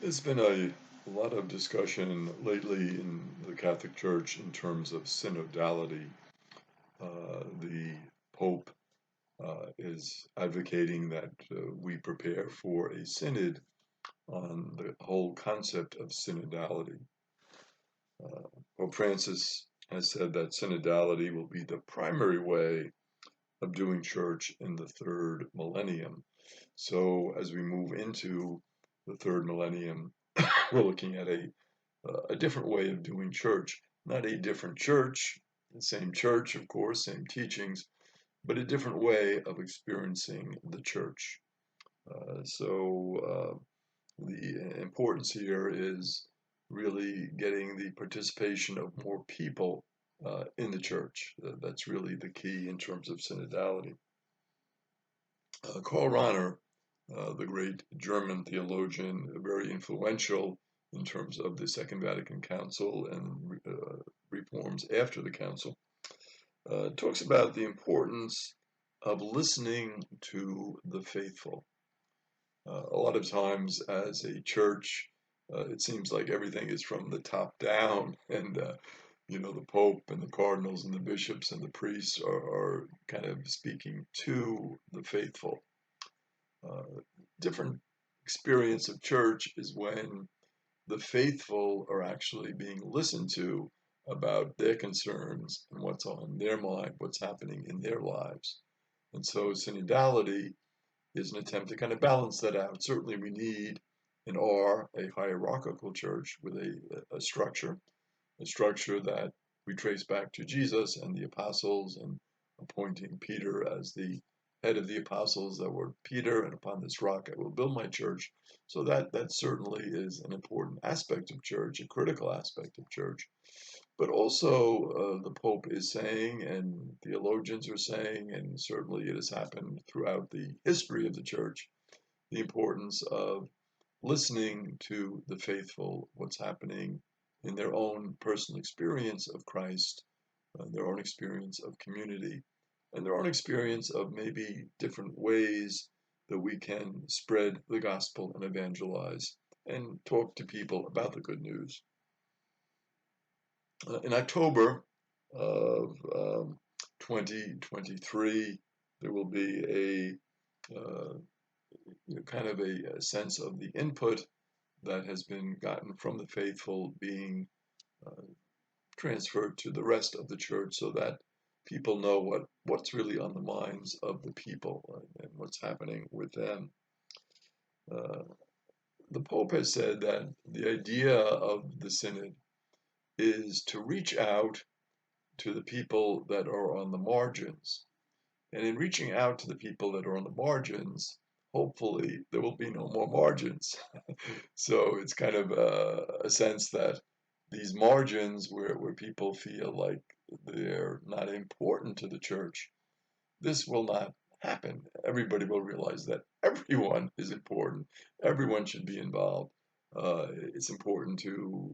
There's been a lot of discussion lately in the Catholic Church in terms of synodality. The Pope is advocating that we prepare for a synod on the whole concept of synodality. Pope Francis has said that synodality will be the primary way of doing church in the third millennium. So, as we move into the third millennium, we're looking at a different way of doing church, not a different church, the same church, of course, same teachings, but a different way of experiencing the church. So the importance here is really getting the participation of more people in the church. That's really the key in terms of synodality. Karl Rahner, the great German theologian, very influential in terms of the Second Vatican Council and reforms after the Council, talks about the importance of listening to the faithful. A lot of times, as a church, it seems like everything is from the top down, and the Pope and the cardinals and the bishops and the priests are kind of speaking to the faithful. Different experience of church is when the faithful are actually being listened to about their concerns and what's on their mind, what's happening in their lives. And so synodality is an attempt to kind of balance that out. Certainly we need and are a hierarchical church with a structure that we trace back to Jesus and the apostles and appointing Peter as the head of the apostles, that were Peter, and upon this rock I will build my church. So that certainly is an important aspect of church, a critical aspect of church. But also the Pope is saying, and theologians are saying, and certainly it has happened throughout the history of the church, the importance of listening to the faithful, what's happening in their own personal experience of Christ, their own experience of community, and their own experience of maybe different ways that we can spread the gospel and evangelize and talk to people about the good news. In October of 2023, there will be kind of a sense of the input that has been gotten from the faithful being transferred to the rest of the church, so that people know what's really on the minds of the people and what's happening with them. The Pope has said that the idea of the Synod is to reach out to the people that are on the margins. And in reaching out to the people that are on the margins, hopefully there will be no more margins. So it's kind of a sense that these margins where people feel like they're not important to the church, this will not happen. Everybody will realize that everyone is important. Everyone should be involved. It's important to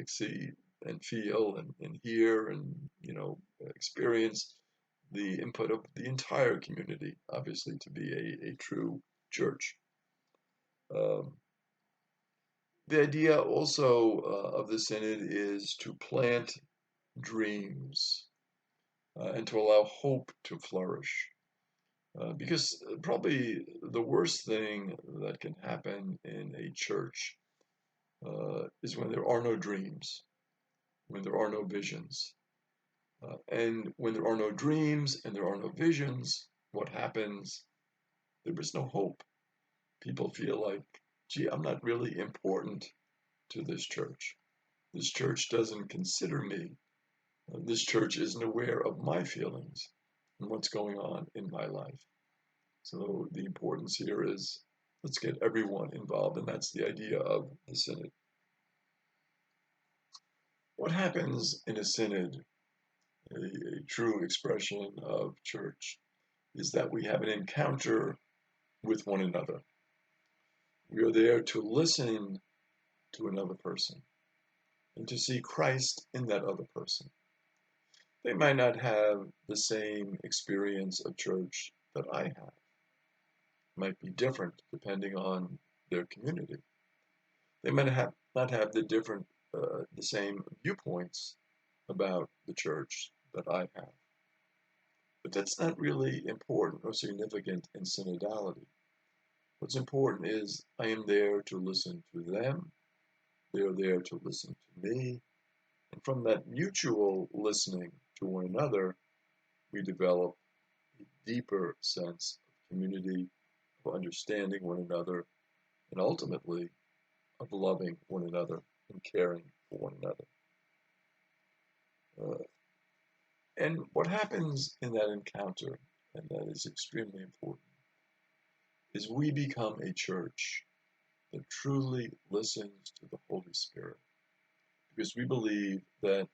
see and feel and hear and experience the input of the entire community, obviously, to be a true church. The idea also of the Synod is to plant dreams and to allow hope to flourish. Because probably the worst thing that can happen in a church is when there are no dreams, when there are no visions. And when there are no dreams and there are no visions, what happens? There is no hope. People feel like, gee, I'm not really important to this church. This church doesn't consider me. This church isn't aware of my feelings and what's going on in my life. So the importance here is, let's get everyone involved, and that's the idea of the Synod. What happens in a Synod, a true expression of church, is that we have an encounter with one another. We are there to listen to another person and to see Christ in that other person. They might not have the same experience of church that I have. It might be different depending on their community. They might not have the same viewpoints about the church that I have. But that's not really important or significant in synodality. What's important is I am there to listen to them, they're there to listen to me, and from that mutual listening to one another, we develop a deeper sense of community, of understanding one another, and ultimately of loving one another and caring for one another. And what happens in that encounter, and that is extremely important, is we become a church that truly listens to the Holy Spirit. Because we believe that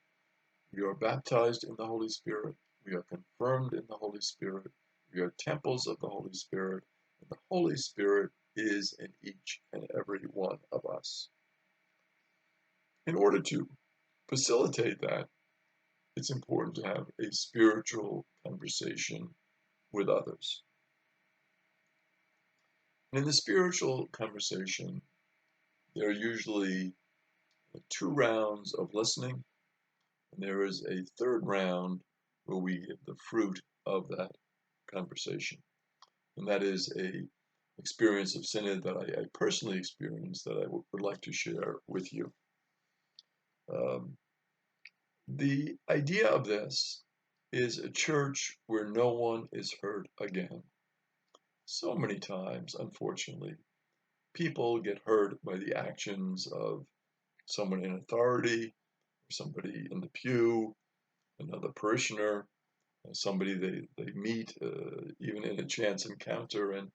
we are baptized in the Holy Spirit, we are confirmed in the Holy Spirit, we are temples of the Holy Spirit, and the Holy Spirit is in each and every one of us. In order to facilitate that, it's important to have a spiritual conversation with others. And in the spiritual conversation, there are usually 2 rounds of listening, and there is a 3rd round where we give the fruit of that conversation. And that is a experience of synod that I personally experienced that I would like to share with you. The idea of this is a church where no one is hurt again. So many times, unfortunately, people get hurt by the actions of someone in authority, somebody in the pew, another parishioner, somebody they meet even in a chance encounter, and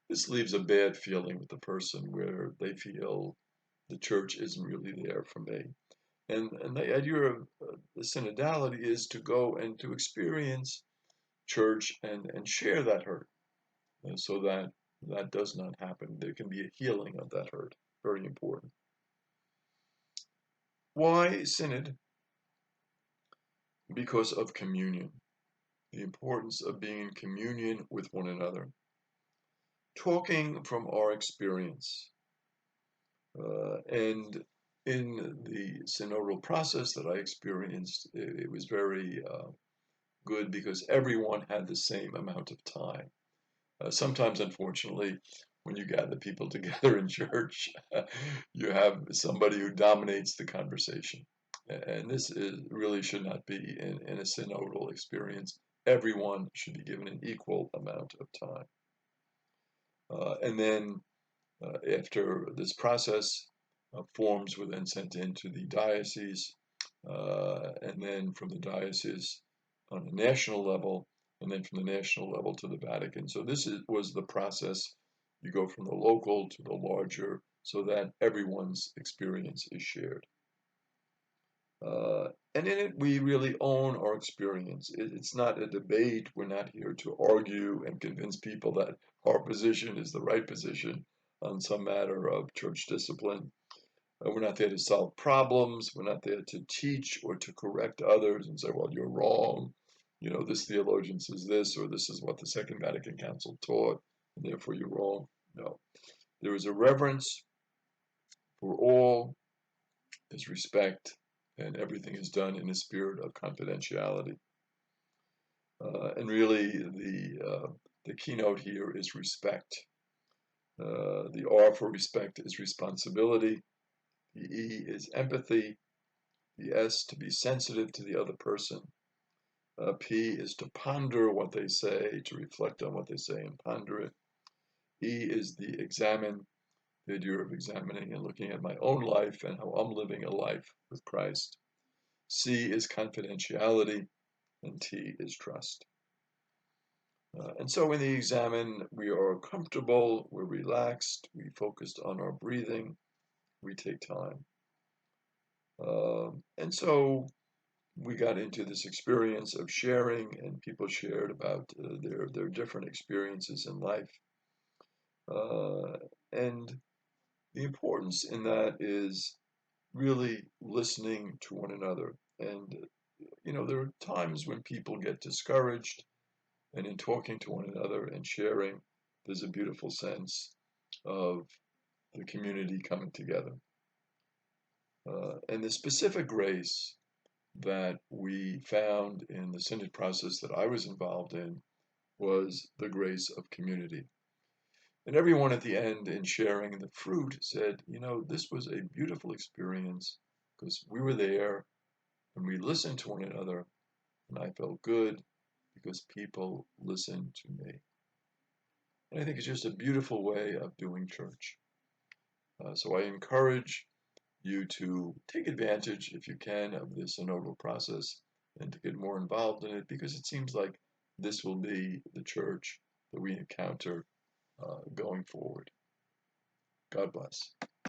this leaves a bad feeling with the person where they feel the church isn't really there for me. And the idea of the synodality is to go and to experience church and share that hurt, so that that does not happen. There can be a healing of that hurt. Very important. Why synod? Because of communion. The importance of being in communion with one another. Talking from our experience. And in the synodal process that I experienced, it was very good because everyone had the same amount of time. Sometimes, unfortunately, when you gather people together in church, you have somebody who dominates the conversation. And this really should not be in a synodal experience. Everyone should be given an equal amount of time. And then after this process, forms were then sent into the diocese, and then from the diocese on a national level, and then from the national level to the Vatican. So this was the process. You go from the local to the larger, so that everyone's experience is shared. And in it, we really own our experience. It's not a debate. We're not here to argue and convince people that our position is the right position on some matter of church discipline. We're not there to solve problems. We're not there to teach or to correct others and say, well, you're wrong. You know, this theologian says this, or this is what the Second Vatican Council taught, and therefore you're wrong. No. There is a reverence for all, there's respect, and everything is done in a spirit of confidentiality. And really, the keynote here is respect. The R for respect is responsibility. The E is empathy. The S to be sensitive to the other person. P is to ponder what they say, to reflect on what they say and ponder it. E is the examine, the idea of examining and looking at my own life and how I'm living a life with Christ. C is confidentiality, and T is trust. And so in the examine, we are comfortable, we're relaxed, we focused on our breathing, we take time. And so we got into this experience of sharing, and people shared about their different experiences in life. And the importance in that is really listening to one another. And, you know, there are times when people get discouraged, and in talking to one another and sharing, there's a beautiful sense of the community coming together. And the specific grace that we found in the synod process that I was involved in was the grace of community. And everyone at the end, in sharing the fruit, said, this was a beautiful experience because we were there and we listened to one another, and I felt good because people listened to me. And I think it's just a beautiful way of doing church. So I encourage you to take advantage, if you can, of this synodal process and to get more involved in it, because it seems like this will be the church that we encounter going forward. God bless.